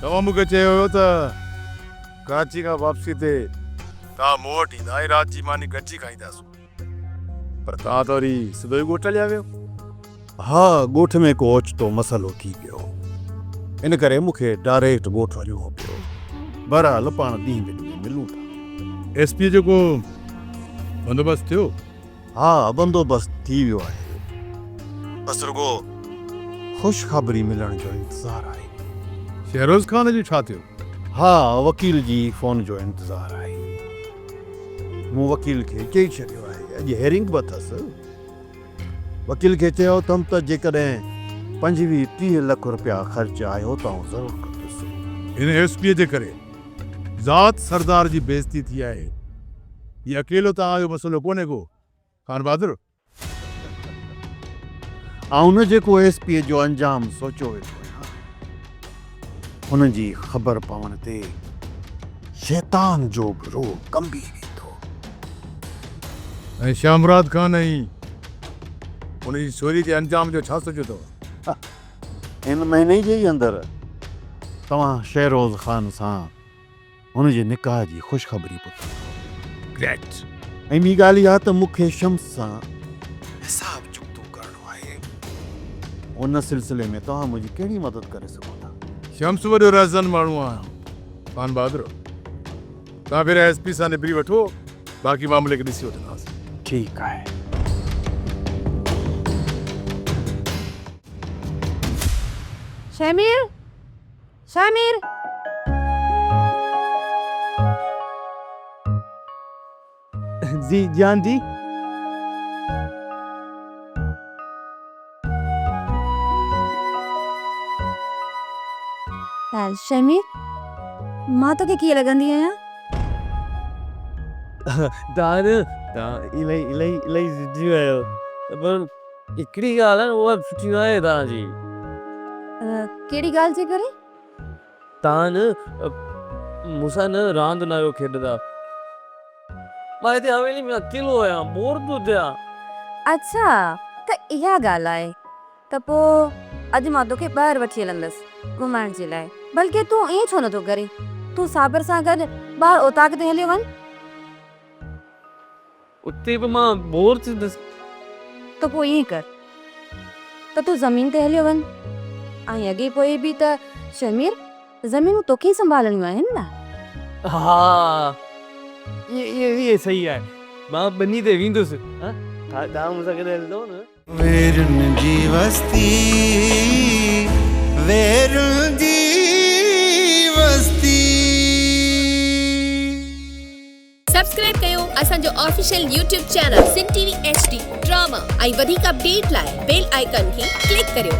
तव्हां मूंखे चयो हुयो त कराची खां वापसी ते तव्हां मूं वटि ईंदा ऐं राति जी मानी गॾिजी खाईंदासीं, पर तव्हां त वरी सिधो ई ॻोठ हलिया वियो। हा, ॻोठ में को ओचितो मसइलो थी वियो, इन करे मूंखे डायरेक्ट ॻोठ वञिणो पियो। बहरहाल पाण ॾींहं ॿिनि में मिलूं था। एसपी जो को बंदोबस्तु थियो? हा, बंदोबस्तु थी वियो आहे, बसि रुगो ख़ुशख़बरी मिलण जो इंतज़ारु आहे। शहरोज़ खान जो छा थियो? हा, वकील जी फ़ोन जो इंतज़ारु आहे। मूं वकील खे चई छॾियो आहे, अॼु हेरिंग बि अथसि। वकील खे चयो अथमि त जेकॾहिं 25-30 लख रुपया ख़र्च आयो त आउं ज़रूरु कंदुसि। हिन एसपीअ जे करे ज़ात सरदार जी बेइज़ती थी आहे। ये अकेलो तव्हांजो मसइलो कोन्हे को खान बहादुर। आउं न जेको एसपीअ जो अंजाम सोचियो वेठो आहियां, हुन जी ख़बर पवण ते शैतान जो बि रोह कंबी वेंदो। ऐं शामराद खान ऐं उन जी छोरी जे अंजाम जो छा सोचियो अथव? हिन महीने जे ई अंदरि तव्हां शहरोज़ खान सां हुन जे निकाह जी ख़ुशख़बरी ॿुधो। ग्रेट। ऐं ॿी ॻाल्हि इहा त मूंखे शम्स सां हिसाब चुक्तो करणो आहे। उन सिलसिले में तव्हां मुंहिंजी कहिड़ी मदद करे सघो था? शम्स वॾो रहज़न माण्हू आहियां खान बहादुर। तव्हां फिर एसपी सां निबिरी वठो, बाक़ी मामले खे ॾिसी वठंदासीं। ठीकु आहे। शामिर, शामिर, जी जान जी। शामिर, मां तोखे कीअं लॻंदी आहियां? इलाही इलाही इलाही सिधी आहियो, पर हिकिड़ी ॻाल्हि आहे न, उहा सुठी न आहे तव्हांजी। कहिड़ी ॻाल्हि जे करे? तव्हां न मूंसां न रांदि न आहियो खेॾंदा। मां हिते हवेली में अकेलो आहियां, बोर थो थियां। अच्छा, त इहा ॻाल्हि आहे। त पोइ अॼु मां तोखे ॿाहिरि वठी हलंदसि घुमाइण जे लाइ। बल्कि तूं ईअं छो नथो करे? तूं साबिर सां गॾु ॿाहिरि उताक ते हलियो वञ। उते बि मां बोर थींदुसि। त पोइ ईअं कर त तूं ज़मीन ते हलियो वञ। ऐं अॻे पोइ बि त शमीर, ज़मीनूं तोखे ई संभालणियूं आहिनि न। हा, ये सही आहे। मां ॿनी ते वेंदुसि। तव्हां मूंसां गॾु हलंदो न? वेरुन जी वस्ती, वेरुन जी वस्ती। सब्सक्राइब कयो असांजो official YouTube channel Singh TV HD drama ऐं वधीक अपडेट लाइ बेल आइकन खे क्लिक करियो।